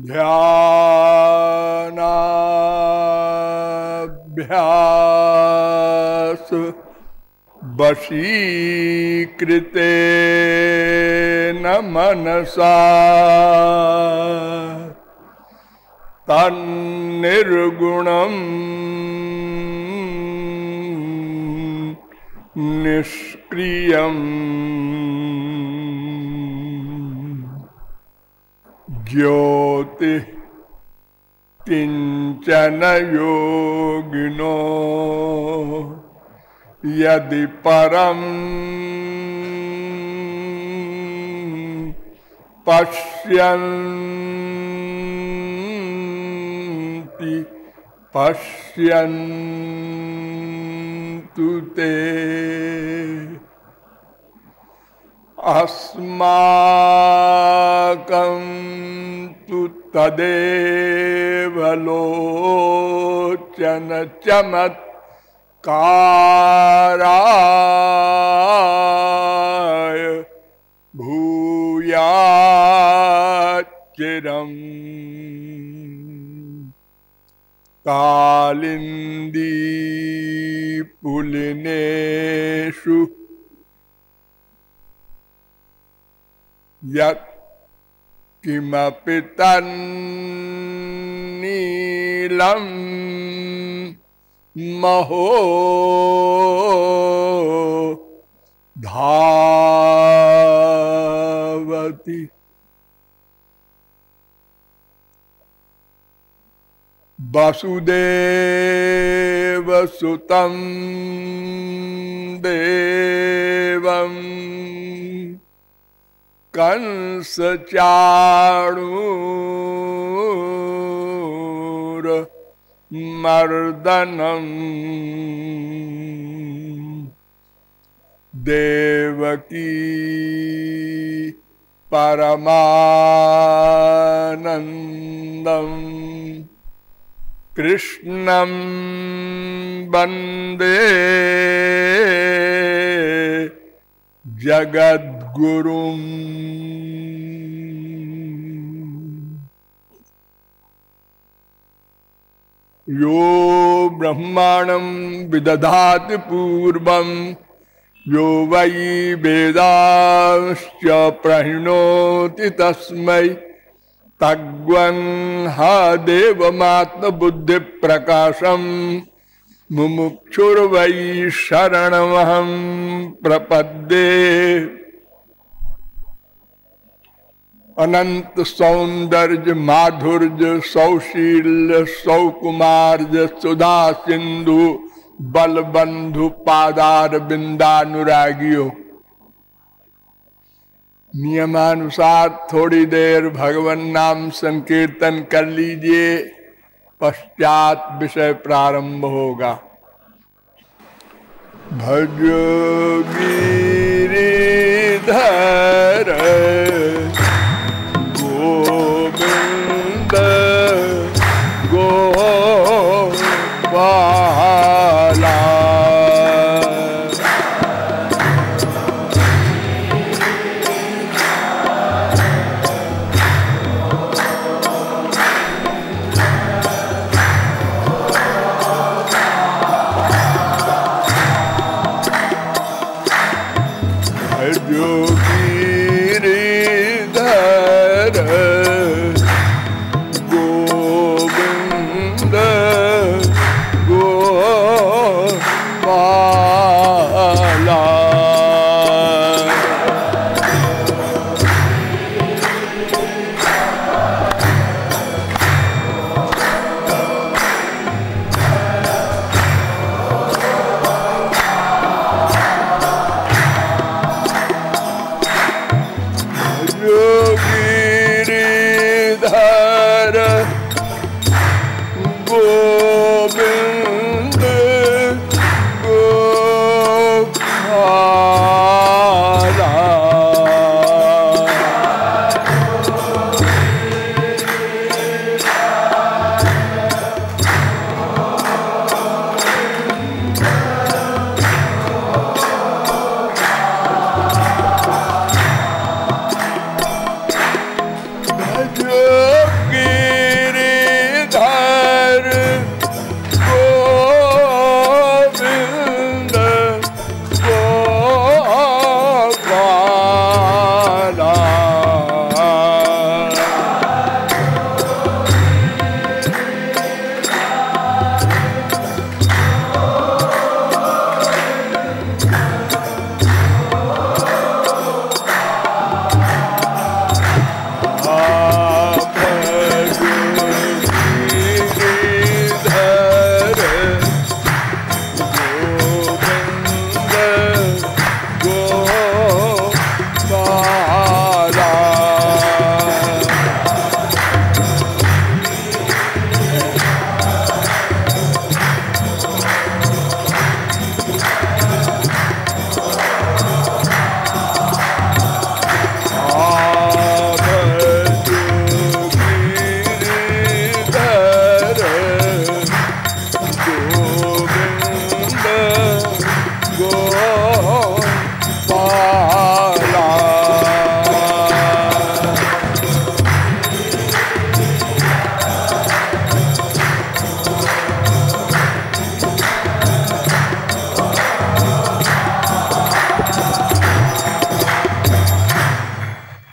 ध्यानाभ्यास वशीकृतेन मनसा तन्निर्गुणं निष्क्रियम् ज्योति किंचन योगिनो यदि परम पश्यन्ति पश्यन्तु ते अस्माकं तु तदेव लोचन चमत्काराय भूयाच्चिरम् कालिंदी पुलिनेषु यत् किमपि तन्नीलं महो धावति वसुदेव सुतं देवं कंस चाणूर मर्दनम देवकी परमानंदम कृष्णं वंदे जगद्गुरुम्। यो ब्रह्माणं विदधाति पूर्वं यो वै वेदांश्च प्रणोति तस्मै तग्वंहा देवमात्मबुद्धि प्रकाशम मुमुक्षुर्वै शरणमहं प्रपद्ये। अनंत सौंदर्य माधुर्य सौशील्य सौकुमार्य सुधा सिंधु बलबंधु पादार बिंदानुरागियों, नियमानुसार थोड़ी देर भगवान नाम संकीर्तन कर लीजिए, पश्चात विषय प्रारंभ होगा। भजो गिरिधर गोविंद गोपाला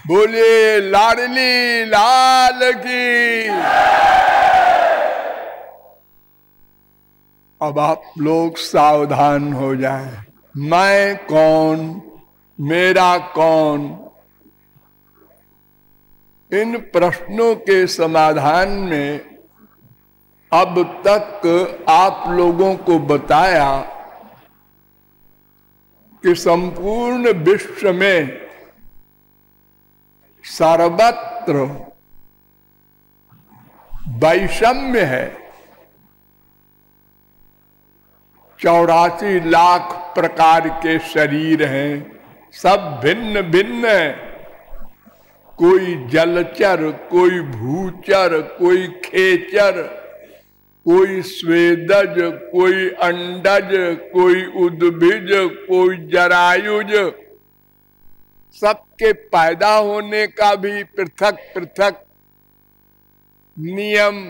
बोलिए लाडली लाल की। अब आप लोग सावधान हो जाएं। मैं कौन, मेरा कौन, इन प्रश्नों के समाधान में अब तक आप लोगों को बताया कि संपूर्ण विश्व में सर्वत्र वैषम्य है। 84 लाख प्रकार के शरीर हैं, सब भिन्न भिन्न है। कोई जलचर, कोई भूचर, कोई खेचर, कोई स्वेदज, कोई अंडज, कोई उद्भिज, कोई जरायुज। सबके पैदा होने का भी पृथक पृथक नियम,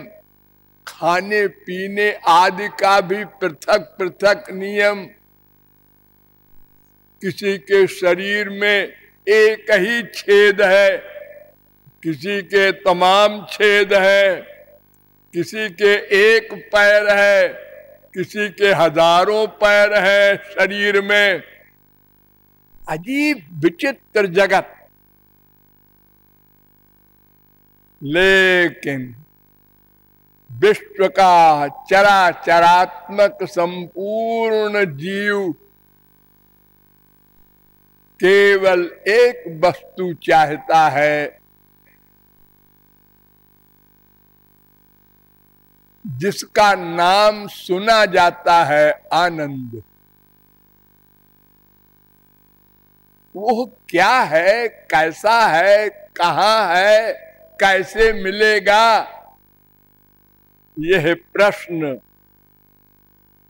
खाने पीने आदि का भी पृथक पृथक नियम। किसी के शरीर में एक ही छेद है, किसी के तमाम छेद है, किसी के एक पैर है, किसी के हजारों पैर है शरीर में। अजीब विचित्र जगत। लेकिन विश्व का चराचरात्मक संपूर्ण जीव केवल एक वस्तु चाहता है, जिसका नाम सुना जाता है आनंद। वो क्या है, कैसा है, कहाँ है, कैसे मिलेगा, यह प्रश्न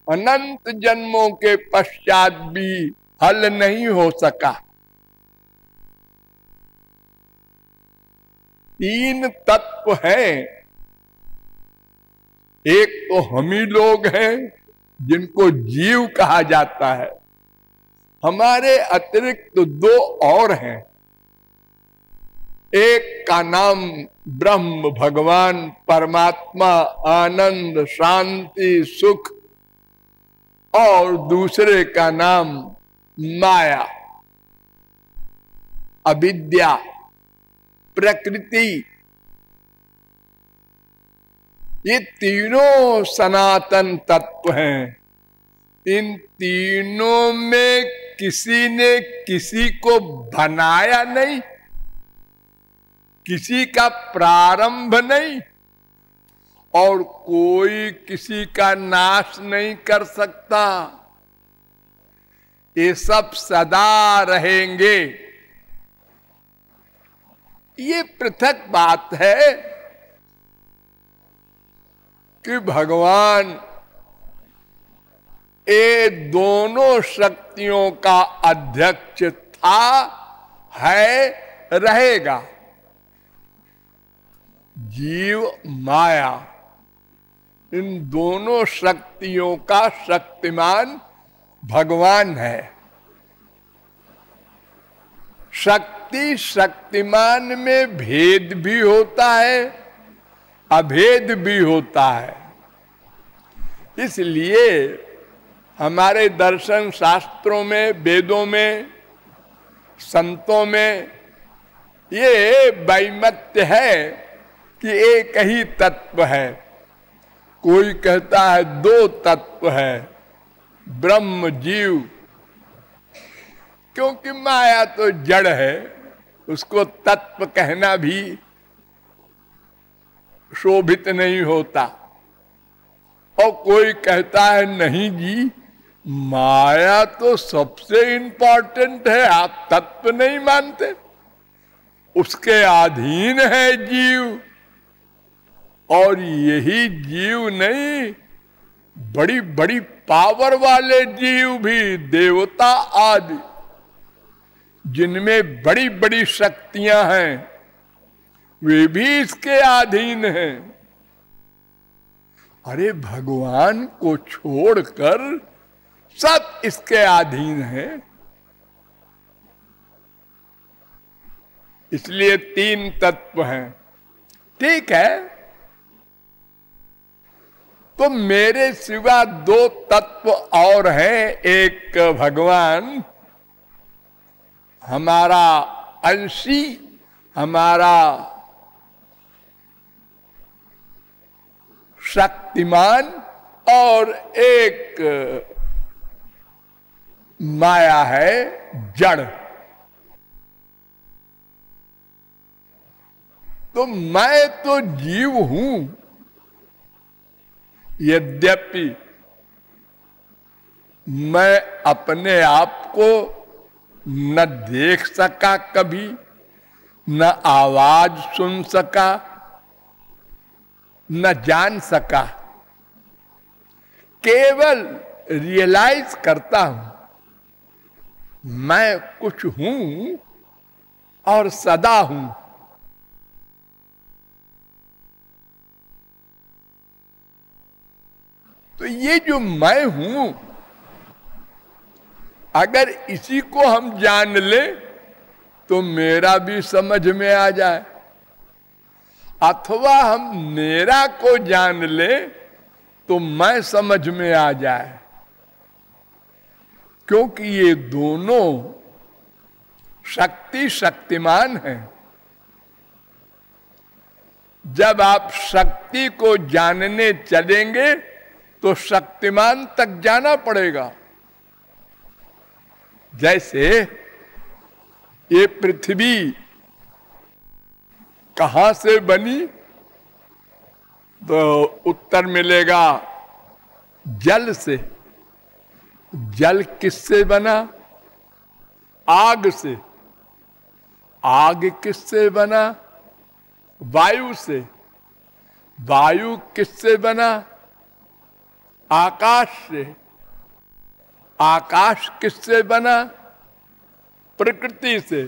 अनंत जन्मों के पश्चात भी हल नहीं हो सका। 3 तत्व हैं। एक तो हम ही लोग हैं जिनको जीव कहा जाता है। हमारे अतिरिक्त 2 और हैं। एक का नाम ब्रह्म, भगवान, परमात्मा, आनंद, शांति, सुख, और दूसरे का नाम माया, अविद्या, प्रकृति। ये तीनों सनातन तत्व हैं। इन तीनों में किसी ने किसी को बनाया नहीं, किसी का प्रारंभ नहीं, और कोई किसी का नाश नहीं कर सकता। ये सब सदा रहेंगे। ये पृथक बात है कि भगवान ये दोनों शक्तियों का अध्यक्ष था, है, रहेगा। जीव, माया, इन दोनों शक्तियों का शक्तिमान भगवान है। शक्ति शक्तिमान में भेद भी होता है, अभेद भी होता है। इसलिए हमारे दर्शन शास्त्रों में, वेदों में, संतों में ये वैमत्य है कि एक ही तत्व है। कोई कहता है 2 तत्व है, ब्रह्म, जीव। क्योंकि माया तो जड़ है, उसको तत्व कहना भी शोभित नहीं होता। और कोई कहता है नहीं जी, माया तो सबसे इंपॉर्टेंट है, आप तत्व नहीं मानते, उसके अधीन है जीव। और यही जीव नहीं, बड़ी बड़ी पावर वाले जीव भी, देवता आदि, जिनमें बड़ी बड़ी शक्तियां हैं, वे भी इसके अधीन हैं। अरे भगवान को छोड़कर सब इसके अधीन हैं। इसलिए 3 तत्व हैं। ठीक है, तो मेरे सिवा 2 तत्व और हैं। एक भगवान हमारा अंशी, हमारा शक्तिमान, और एक माया है जड़। तो मैं तो जीव हूं, यद्यपि मैं अपने आप को न देख सका कभी, न आवाज सुन सका, न जान सका, केवल रियलाइज करता हूं मैं कुछ हूं और सदा हूं। तो ये जो मैं हूं, अगर इसी को हम जान ले तो मेरा भी समझ में आ जाए, अथवा हम मेरा को जान ले तो मैं समझ में आ जाए। क्योंकि ये दोनों शक्ति शक्तिमान हैं। जब आप शक्ति को जानने चलेंगे तो शक्तिमान तक जाना पड़ेगा। जैसे ये पृथ्वी कहां से बनी, तो उत्तर मिलेगा जल से। जल किससे बना? आग से। आग किससे बना? वायु से। वायु किससे बना? आकाश से। आकाश किससे बना? प्रकृति से।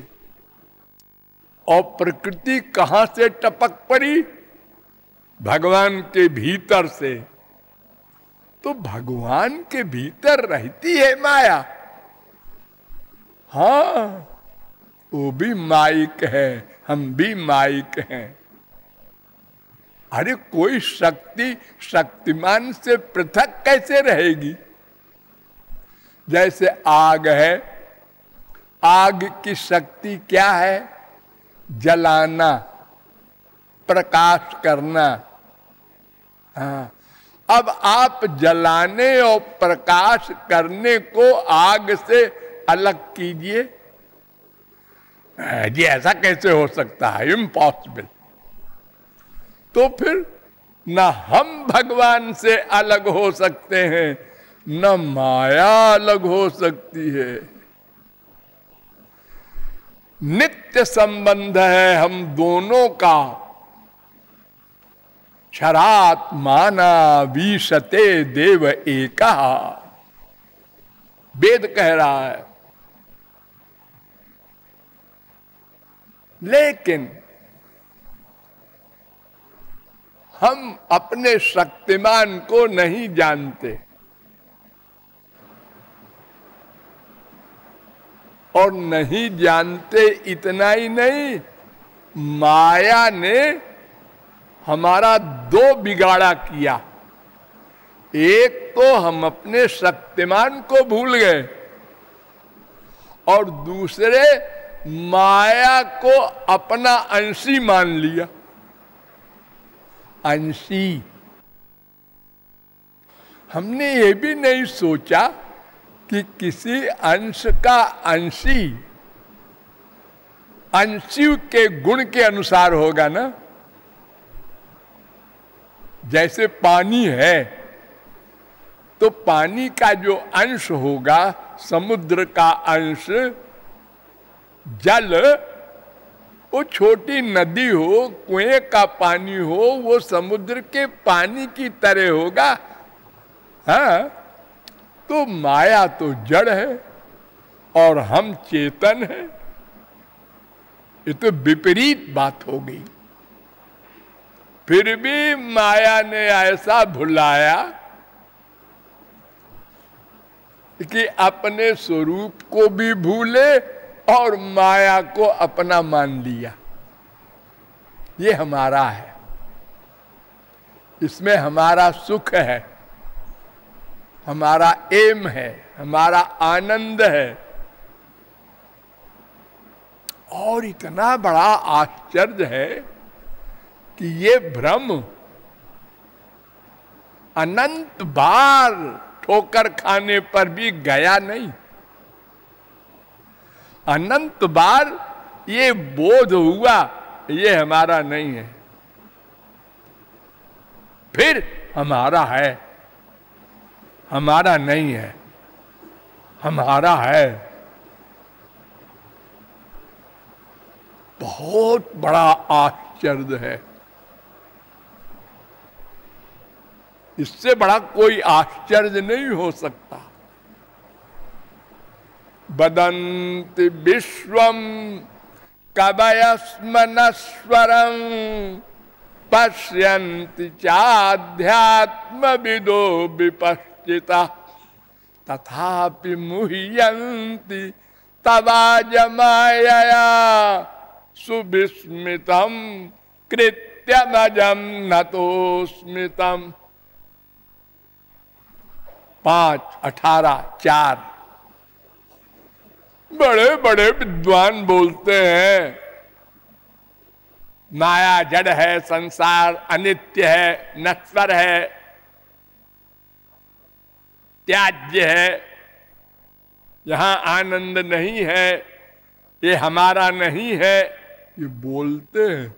और प्रकृति कहां से टपक पड़ी? भगवान के भीतर से। तो भगवान के भीतर रहती है माया। हाँ, वो भी माइक है, हम भी माइक हैं। अरे कोई शक्ति शक्तिमान से पृथक कैसे रहेगी? जैसे आग है, आग की शक्ति क्या है? जलाना, प्रकाश करना। हाँ, अब आप जलाने और प्रकाश करने को आग से अलग कीजिए, जी ऐसा कैसे हो सकता है? इम्पॉसिबल। तो फिर न हम भगवान से अलग हो सकते हैं, न माया अलग हो सकती है। नित्य संबंध है हम दोनों का। क्षरात्माना विशते देव एका, वेद कह रहा है। लेकिन हम अपने शक्तिमान को नहीं जानते, और नहीं जानते इतना ही नहीं, माया ने हमारा 2 बिगाड़ा किया। एक तो हम अपने शक्तिमान को भूल गए, और दूसरे माया को अपना अंशी मान लिया। अंशी। हमने ये भी नहीं सोचा कि किसी अंश का अंशी अंशी के गुण के अनुसार होगा ना। जैसे पानी है तो पानी का जो अंश होगा, समुद्र का अंश, जल, वो छोटी नदी हो, कुएं का पानी हो, वो समुद्र के पानी की तरह होगा। हाँ, तो माया तो जड़ है और हम चेतन हैं। ये तो विपरीत बात हो गई। फिर भी माया ने ऐसा भुलाया कि अपने स्वरूप को भी भूले और माया को अपना मान लिया। ये हमारा है, इसमें हमारा सुख है, हमारा एम है, हमारा आनंद है। और इतना बड़ा आश्चर्य है कि ये भ्रम अनंत बार ठोकर खाने पर भी गया नहीं। अनंत बार ये बोध हुआ ये हमारा नहीं है, फिर हमारा है, हमारा नहीं है, हमारा है। बहुत बड़ा आश्चर्य है। इससे बड़ा कोई आश्चर्य नहीं हो सकता। वदन्ति विश्वम कवयस्मनस्वरं पश्यन्ति चाध्यात्मविदो विपश्चिता तथापि मुह्यन्ति तवाजमायया सुविस्मितं कृत्यमजं नतोस्मितम्। 5:18-4 बड़े बड़े विद्वान बोलते हैं माया जड़ है, संसार अनित्य है, नश्वर है, त्याज्य है, यहां आनंद नहीं है, ये हमारा नहीं है, ये बोलते हैं।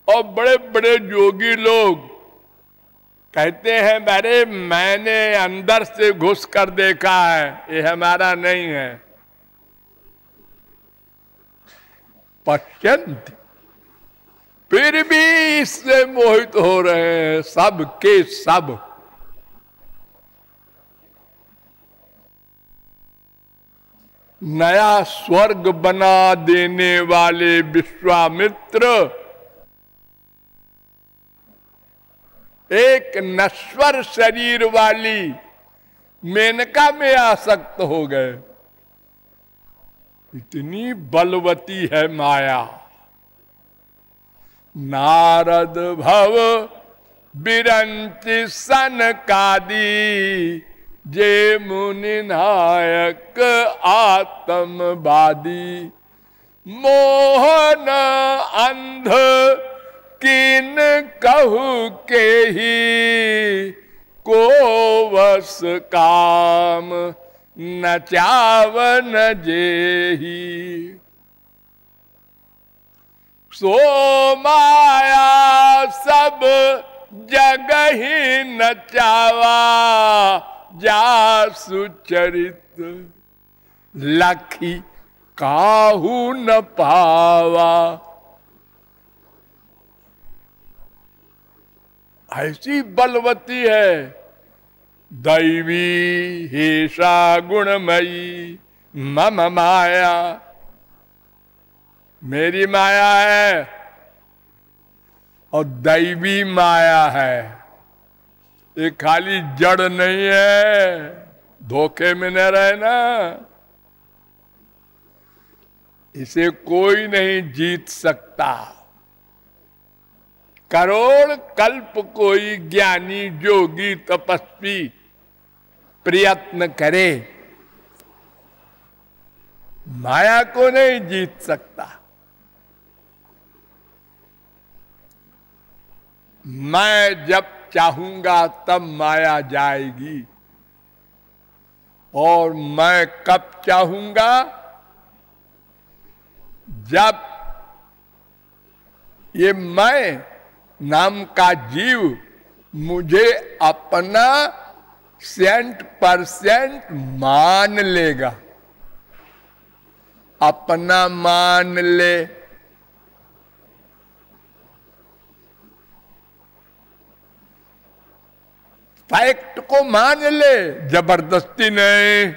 और बड़े बड़े योगी लोग कहते हैं अरे मैंने अंदर से घुस कर देखा है, ये हमारा नहीं है। पश्यन्ति, फिर भी इससे मोहित हो रहे हैं सब के सब। नया स्वर्ग बना देने वाले विश्वामित्र एक नश्वर शरीर वाली मेनका में आसक्त हो गए। इतनी बलवती है माया। नारद भव बिरंचि सनकादि जे मुनि नायक आत्मवादी मोहन अंध किन कहु के ही को वस काम न चावन जेही। सो माया सब जग ही न चावा जा सुचरित लखी काहू न पावा। ऐसी बलवती है। दैवी हेषा गुणमयी मम माया, मेरी माया है और दैवी माया है। ये खाली जड़ नहीं है, धोखे में न रहना। इसे कोई नहीं जीत सकता। करोड़ कल्प कोई ज्ञानी योगी तपस्वी प्रयत्न करे, माया को नहीं जीत सकता। मैं जब चाहूंगा तब माया जाएगी, और मैं कब चाहूंगा? जब ये मैं नाम का जीव मुझे अपना 100% मान लेगा। अपना मान ले, फैक्ट को मान ले, जबरदस्ती नहीं।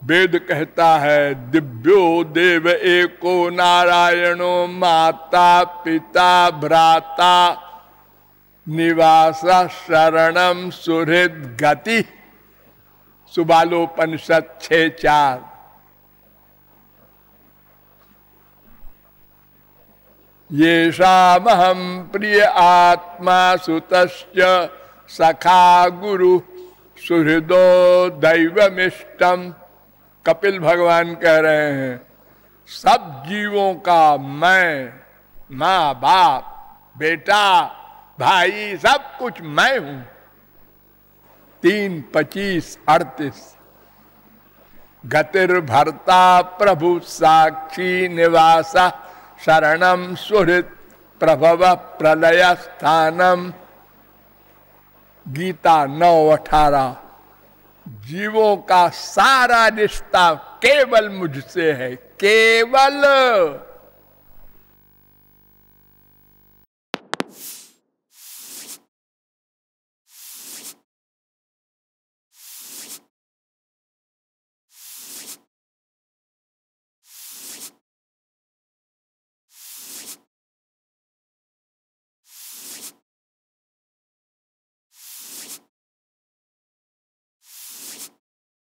वेद कहता है दिव्यो देव एको नारायणो माता पिता भ्राता निवास शरणम सुहृद गति। सुबालोपनिषद 6:4। येषामहं प्रिय आत्मा सुतश्च सखा गुरु सुहृदो दैवमिष्टम। कपिल भगवान कह रहे हैं सब जीवों का मैं, माँ बाप, बेटा, भाई, सब कुछ मैं हूं। 3, 25, 38। गतिर्भर्ता प्रभु साक्षी निवास शरणम सुहृद प्रभव प्रलय स्थानम। गीता 9:18। जीवों का सारा रिश्ता केवल मुझसे है, केवल।